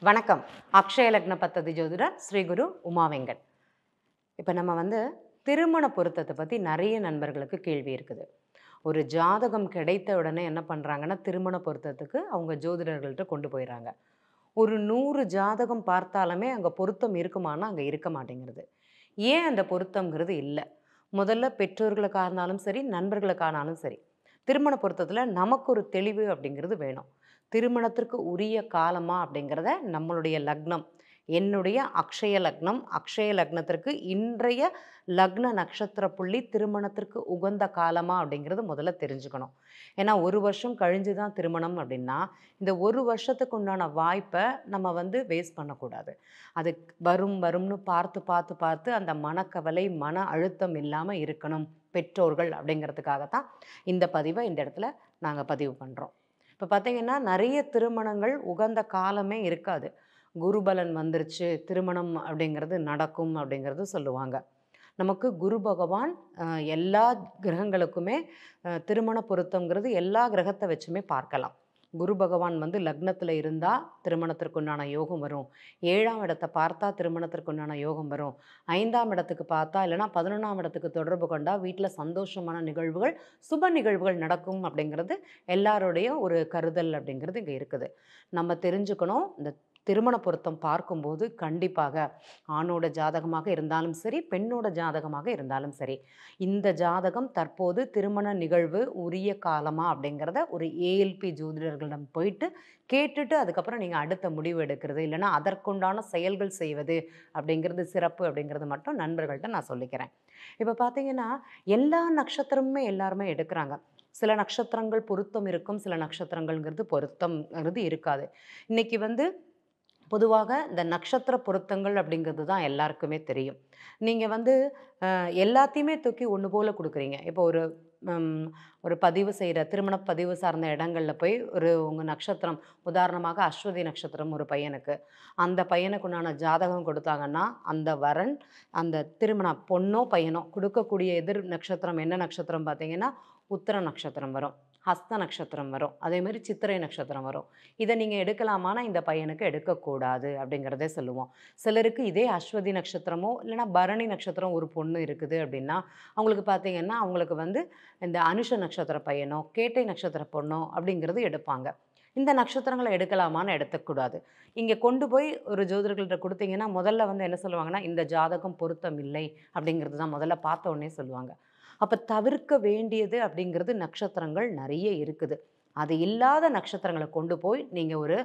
வணக்கம். அக்ஷய லக்ன பத்ததி ஜோதிடர் ஸ்ரீ குரு உமா வெங்கட். இப்போ நம்ம திருமண பொருத்தத்தை பற்றி நிறைய நண்பர்களுக்கு கேள்வி இருக்குது. ஒரு ஜாதகம் கிடைத்த உடனே என்ன பண்ணுறாங்கன்னா, திருமண பொருத்தத்துக்கு அவங்க ஜோதிடர்கள்ட்ட கொண்டு போயிடுறாங்க. ஒரு 100 ஜாதகம் பார்த்தாலுமே அங்கே பொருத்தம் இருக்குமானா அங்கே இருக்க மாட்டேங்கிறது. ஏன் அந்த பொருத்தம்ங்கிறது இல்லை? முதல்ல பெற்றோர்களுக்காக இருந்தாலும் சரி, நண்பர்களுக்கானாலும் சரி, திருமண பொருத்தத்தில் நமக்கு ஒரு தெளிவு அப்படிங்கிறது வேணும். திருமணத்திற்கு உரிய காலமா அப்படிங்கிறத நம்மளுடைய லக்னம், என்னுடைய அக்ஷய லக்னம், அக்ஷய லக்னத்திற்கு இன்றைய லக்ன நட்சத்திர புள்ளி திருமணத்திற்கு உகந்த காலமா அப்படிங்கிறது முதல்ல தெரிஞ்சுக்கணும். ஏன்னா 1 வருஷம் கழிஞ்சு தான் திருமணம் அப்படின்னா, இந்த 1 வருஷத்துக்கு உண்டான வாய்ப்பை நம்ம வேஸ்ட் பண்ணக்கூடாது. அது வரும் வரும்னு பார்த்து பார்த்து பார்த்து அந்த மனக்கவலை, மன அழுத்தம் இல்லாமல் இருக்கணும் பெற்றோர்கள் அப்படிங்கிறதுக்காக தான் இந்த பதிவை இந்த இடத்துல நாங்கள் பதிவு பண்ணுறோம். இப்போ பார்த்தீங்கன்னா, நிறைய திருமணங்கள் உகந்த காலமே இருக்காது. குருபலன் வந்துருச்சு, திருமணம் அப்படிங்கிறது நடக்கும் அப்படிங்கிறது சொல்லுவாங்க. நமக்கு குரு பகவான் எல்லா கிரகங்களுக்குமே திருமண பொருத்தம்ங்கிறது எல்லா கிரகத்தை வச்சுமே பார்க்கலாம். குரு பகவான் லக்னத்தில் இருந்தால் திருமணத்திற்குண்டான யோகம் வரும். 7ஆம் இடத்தை பார்த்தா திருமணத்திற்குண்டான யோகம் வரும். 5ஆம் இடத்துக்கு பார்த்தா இல்லைனா 11ஆம் இடத்துக்கு தொடர்பு கொண்டா வீட்டில் சந்தோஷமான நிகழ்வுகள், சுப நிகழ்வுகள் நடக்கும் அப்படிங்கிறது எல்லாருடைய ஒரு கருதல் அப்படிங்கிறது இங்கே இருக்குது. நம்ம தெரிஞ்சுக்கணும், இந்த திருமண பொருத்தம் பார்க்கும்போது கண்டிப்பாக ஆணோட ஜாதகமாக இருந்தாலும் சரி, பெண்ணோட ஜாதகமாக இருந்தாலும் சரி, இந்த ஜாதகம் தற்போது திருமண நிகழ்வு உரிய காலமா அப்படிங்கிறத ஒரு ஏஎல்பி ஜோதிடர்களிடம் போயிட்டு கேட்டுட்டு அதுக்கப்புறம் நீங்கள் அடுத்த முடிவு எடுக்கிறது, இல்லைன்னா அதற்குண்டான செயல்கள் செய்வது அப்படிங்கிறது சிறப்பு அப்படிங்கிறது மட்டும் நண்பர்கள்ட்ட நான் சொல்லிக்கிறேன். இப்போ பார்த்தீங்கன்னா, எல்லா நட்சத்திரமுமே எல்லாருமே எடுக்கிறாங்க. சில நட்சத்திரங்கள் பொருத்தம் இருக்கும், சில நட்சத்திரங்கள்ங்கிறது பொருத்தம்ங்கிறது இருக்காது. இன்னைக்கு பொதுவாக இந்த நட்சத்திர பொருத்தங்கள் அப்படிங்கிறது தான் எல்லாருக்குமே தெரியும். நீங்கள் எல்லாத்தையுமே தூக்கி ஒன்று போல கொடுக்குறீங்க. இப்போ ஒரு பதிவு செய்கிற திருமண பதிவு சார்ந்த இடங்களில் போய் உங்கள் நட்சத்திரம், உதாரணமாக அஸ்வதி நட்சத்திரம் ஒரு பையனுக்கு, அந்த பையனுக்கு உண்டான ஜாதகம் கொடுத்தாங்கன்னா, அந்த வரன் அந்த திருமண பொண்ணோ பையனோ கொடுக்கக்கூடிய எதிர் நட்சத்திரம் என்ன நட்சத்திரம் பார்த்தீங்கன்னா, உத்திர நட்சத்திரம் வரும், ஹஸ்த நட்சத்திரம் வரும், அதேமாதிரி சித்திரை நட்சத்திரம் வரும். இதை நீங்கள் எடுக்கலாமான்னா இந்த பையனுக்கு எடுக்கக்கூடாது அப்படிங்கிறதே சொல்லுவோம். சிலருக்கு இதே அஸ்வதி நட்சத்திரமோ இல்லைனா பரணி நட்சத்திரம் ஒரு பொண்ணு இருக்குது அப்படின்னா, அவங்களுக்கு பார்த்தீங்கன்னா அவங்களுக்கு இந்த அனுஷ நட்சத்திர பையனோ கேட்டை நட்சத்திர பொண்ணோ அப்படிங்கிறது எடுப்பாங்க. இந்த நட்சத்திரங்களை எடுக்கலாமான்னு எடுக்கக்கூடாது. இங்கே கொண்டு போய் ஒரு ஜோதிடர்கள்ட்ட கொடுத்தீங்கன்னா முதல்ல என்ன சொல்லுவாங்கன்னா, இந்த ஜாதகம் பொருத்தம் இல்லை அப்படிங்கிறது தான் முதல்ல பார்த்த உடனே சொல்லுவாங்க. அப்போ தவிர்க்க வேண்டியது அப்படிங்கிறது நட்சத்திரங்கள் நிறைய இருக்குது. அது இல்லாத நட்சத்திரங்களை கொண்டு போய் நீங்கள் ஒரு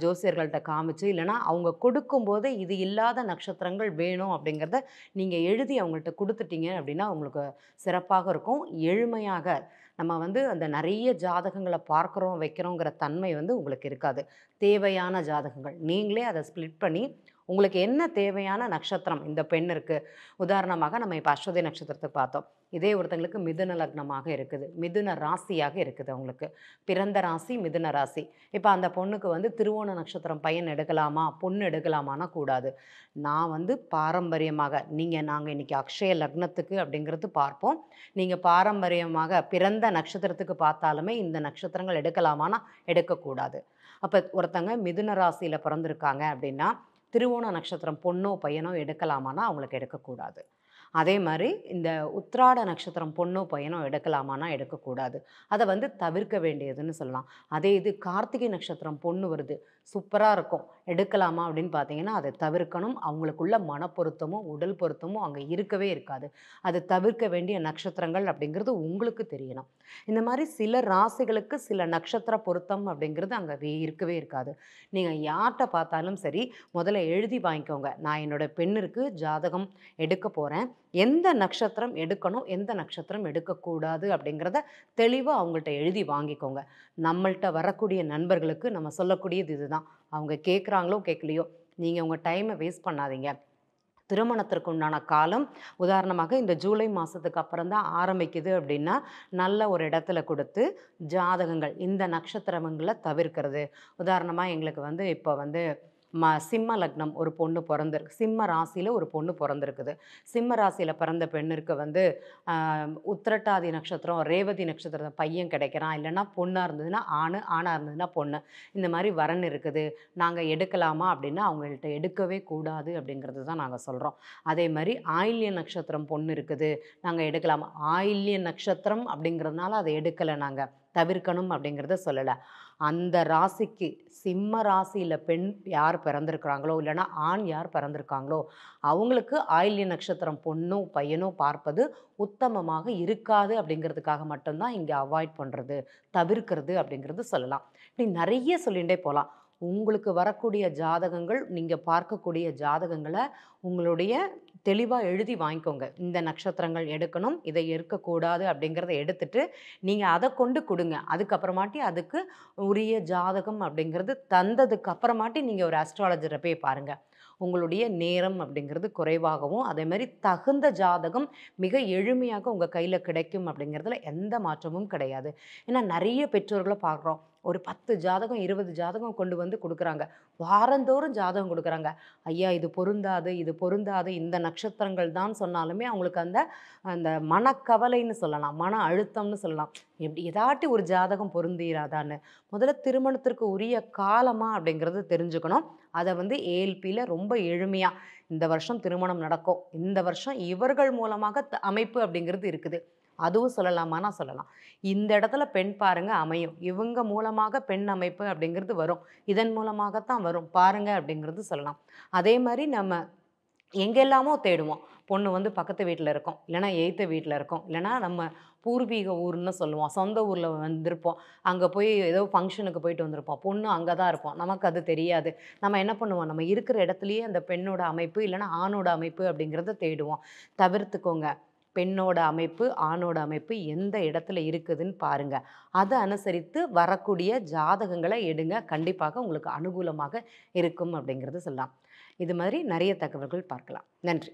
ஜோசியர்கள்ட்ட காமிச்சு, இல்லைனா அவங்க கொடுக்கும்போது இது இல்லாத நட்சத்திரங்கள் வேணும் அப்படிங்கிறத நீங்கள் எழுதி அவங்கள்ட்ட கொடுத்துட்டீங்க அப்படின்னா உங்களுக்கு சிறப்பாக இருக்கும். எளிமையாக நம்ம அந்த நிறைய ஜாதகங்களை பார்க்குறோம் வைக்கிறோங்கிற தன்மை உங்களுக்கு இருக்காது. தேவையான ஜாதகங்கள் நீங்களே அதை ஸ்ப்ளிட் பண்ணி உங்களுக்கு என்ன தேவையான நட்சத்திரம் இந்த பெண்ணிற்கு, உதாரணமாக நம்ம இப்போ அஸ்வதி நட்சத்திரத்துக்கு பார்த்தோம். இதே ஒருத்தங்களுக்கு மிதுன லக்னமாக இருக்குது, மிதுன ராசியாக இருக்குது, அவங்களுக்கு பிறந்த ராசி மிதுன ராசி. இப்போ அந்த பொண்ணுக்கு திருவோண நட்சத்திரம் பையன் எடுக்கலாமா, பொண்ணு எடுக்கலாமான்னா கூடாது. நான் பாரம்பரியமாக நாங்கள் இன்றைக்கி அக்ஷய லக்னத்துக்கு அப்படிங்கிறது பார்ப்போம். நீங்கள் பாரம்பரியமாக பிறந்த நட்சத்திரத்துக்கு பார்த்தாலுமே இந்த நட்சத்திரங்கள் எடுக்கலாமான்னா எடுக்கக்கூடாது. அப்போ ஒருத்தங்க மிதுன ராசியில் பிறந்திருக்காங்க அப்படின்னா திருவோண நட்சத்திரம் பொண்ணோ பையனோ எடுக்கலாமான்னா அவங்களுக்கு எடுக்கக்கூடாது. அதே மாதிரி இந்த உத்திராட நட்சத்திரம் பொண்ணோ பையனோ எடுக்கலாமான்னா எடுக்கக்கூடாது. அதை தவிர்க்க வேண்டியதுன்னு சொல்லலாம். அதே இது கார்த்திகை நட்சத்திரம் பொண்ணு வருது, சூப்பராக இருக்கும், எடுக்கலாமா அப்படின்னு பார்த்தீங்கன்னா அதை தவிர்க்கணும். அவங்களுக்குள்ள மனப்பொருத்தமும் உடல் பொருத்தமும் அங்கே இருக்கவே இருக்காது. அது தவிர்க்க வேண்டிய நட்சத்திரங்கள் அப்படிங்கிறது உங்களுக்கு தெரியணும். இந்த மாதிரி சில ராசிகளுக்கு சில நட்சத்திர பொருத்தம் அப்படிங்கிறது அங்கே இருக்கவே இருக்காது. நீங்கள் யார்கிட்ட பார்த்தாலும் சரி, முதல்ல எழுதி வாங்கிக்கோங்க. நான் என்னோட பெண்ணிற்கு ஜாதகம் எடுக்க போகிறேன், எந்த நட்சத்திரம் எடுக்கணும், எந்த நட்சத்திரம் எடுக்கக்கூடாது அப்படிங்கிறத தெளிவாக அவங்கள்ட்ட எழுதி வாங்கிக்கோங்க. நம்மள்கிட்ட வரக்கூடிய நண்பர்களுக்கு நம்ம சொல்லக்கூடியது இதுதான். அவங்க கேட்குறாங்களோ கேட்கலையோ, நீங்கள் உங்கள் டைமை வேஸ்ட் பண்ணாதீங்க. திருமணத்திற்கு உண்டான காலம் உதாரணமாக இந்த ஜூலை மாதத்துக்கு அப்புறம் தான் ஆரம்பிக்குது அப்படின்னா, நல்ல ஒரு இடத்துல கொடுத்து ஜாதகங்கள் இந்த நட்சத்திரங்களை தவிர்க்கிறது. உதாரணமாக எங்களுக்கு இப்போ சிம்ம லக்னம் ஒரு பொண்ணு பொறந்திருக்கு, சிம்ம ராசியில ஒரு பொண்ணு பொறந்திருக்குது. சிம்ம ராசியில பிறந்த பெண்ணிற்கு வந்து அ உத்திரட்டாதி நட்சத்திரம், ரேவதி நட்சத்திரம் பையன் கிடைக்கிறான். இல்லன்னா பொண்ணா இருந்ததுன்னா ஆணு, ஆணா இருந்ததுன்னா பொண்ணு. இந்த மாரி வரன் இருக்குது. நாங்க எடுக்கலாமா அப்படின்னா, அவங்கள்ட்ட எடுக்கவே கூடாது அப்படிங்கிறது தான் நாங்க சொல்றோம். அதே மாரி ஆயில்ய நட்சத்திரம் பொண்ணு இருக்குது. நாங்க எடுக்கலாமா? ஆயில்ய நட்சத்திரம் அப்படிங்கிறதுனால அத எடுக்கல நாங்க. தவிர்க்கணும் அப்படிங்கிறத சொல்லல. அந்த ராசிக்கு சிம்ம ராசியில பெண் யார் பிறந்திருக்கிறாங்களோ, இல்லன்னா ஆண் யார் பிறந்திருக்காங்களோ, அவங்களுக்கு ஆயில்ய நட்சத்திரம் பொண்ணோ, பையனோ பார்ப்பது உத்தமமாக இருக்காது அப்படிங்கிறதுக்காக மட்டும் தான் இங்க அவாய்ட் பண்றது, தவிர்க்கிறது அப்படிங்கிறது சொல்லலாம். இப்படி நெறைய சொல்லிண்டே போலாம். உங்களுக்கு வரக்கூடிய ஜாதகங்கள், நீங்க பார்க்கக்கூடிய ஜாதகங்கள உங்களுடைய தெளிவா எழுதி வாங்கிக்கோங்க. இந்த நட்சத்திரங்கள் எடுக்கணும், இதை எடுக்கக்கூடாது அப்படிங்கிறத எடுத்துட்டு, நீங்க அத கொண்டு குடுங்க. அதுக்கப்புறமாட்டி அதுக்கு உரிய ஜாதகம் அப்படிங்கிறது தந்ததுக்கு அப்புறமாட்டி நீங்க ஒரு அஸ்ட்ராலஜர போய் பாருங்க. உங்களுடைய நேரம் அப்படிங்கிறது குறைவாகவும், அதேமாரி தகுந்த ஜாதகம் மிக எளிமையாக உங்க கையில கிடைக்கும் அப்படிங்கிறதுல எந்த மாற்றமும் கிடையாது. ஏன்னா நெறைய பெற்றோர்கள பார்க்குறோம். ஒரு 10 ஜாதகம், 20 ஜாதகம் கொண்டு வந்து குடுக்குறாங்க. வாரந்தோறும் ஜாதகம் குடுக்குறாங்க. ஐயா இது பொருந்தாது, இது பொருந்தாது, இந்த நட்சத்திரங்கள் தான் சொன்னாலுமே அவங்களுக்கு அந்த அந்த மனக்கவலைன்னு சொல்லலாம். மன அழுத்தம்னு சொல்லலாம். எப்படி ஏதாட்டி ஒரு ஜாதகம் பொருந்தீராதான்னு. முதல்ல திருமணத்திற்கு உரிய காலமா அப்படிங்கிறது தெரிஞ்சுக்கணும். அத வந்து ஏஎல்பில ரொம்ப எளிமையா, இந்த வருஷம் திருமணம் நடக்கும். இந்த வருஷம் இவர்கள் மூலமாக அமைப்பு அப்படிங்கிறது இருக்குது. அதுவும் சொல்லலாமான்னா சொல்லலாம். இந்த இடத்துல பெண் பாருங்க அமையும். இவங்க மூலமாக பெண் அமைப்பு அப்படிங்கிறது வரும். இதன் மூலமாகத்தான் வரும். பாருங்க அப்படிங்கிறது சொல்லலாம். அதே மாரி நம்ம எங்கெல்லாமோ தேடுவோம். பொண்ணு வந்து பக்கத்து வீட்ல இருக்கும். இல்லன்னா எய்த்த வீட்ல இருக்கும். இல்லன்னா நம்ம பூர்வீக ஊர்ன்னு சொல்லுவோம். சொந்த ஊர்ல வந்திருப்போம். அங்க போய் ஏதோ ஃபங்ஷனுக்கு போயிட்டு வந்திருப்போம். பொண்ணு அங்க தான் இருக்கும். நமக்கு அது தெரியாது. நம்ம என்ன பண்ணுவோம், நம்ம இருக்கிற இடத்துலயே அந்த பெண்ணோட அமைப்பு, இல்லன்னா ஆணோட அமைப்பு அப்படிங்கிறத தேடுவோம். தவிர்த்துக்கோங்க. பெண்ணோட அமைப்பு, ஆணோட அமைப்பு எந்த இடத்துல இருக்குதுன்னு பாருங்க. அத அனுசரித்து வரக்கூடிய ஜாதகங்கள எடுங்க. கண்டிப்பாக உங்களுக்கு அனுகூலமாக இருக்கும் அப்படிங்கிறது சொல்லலாம். இது மாதிரி நெறைய தகவல்கள் பார்க்கலாம். நன்றி.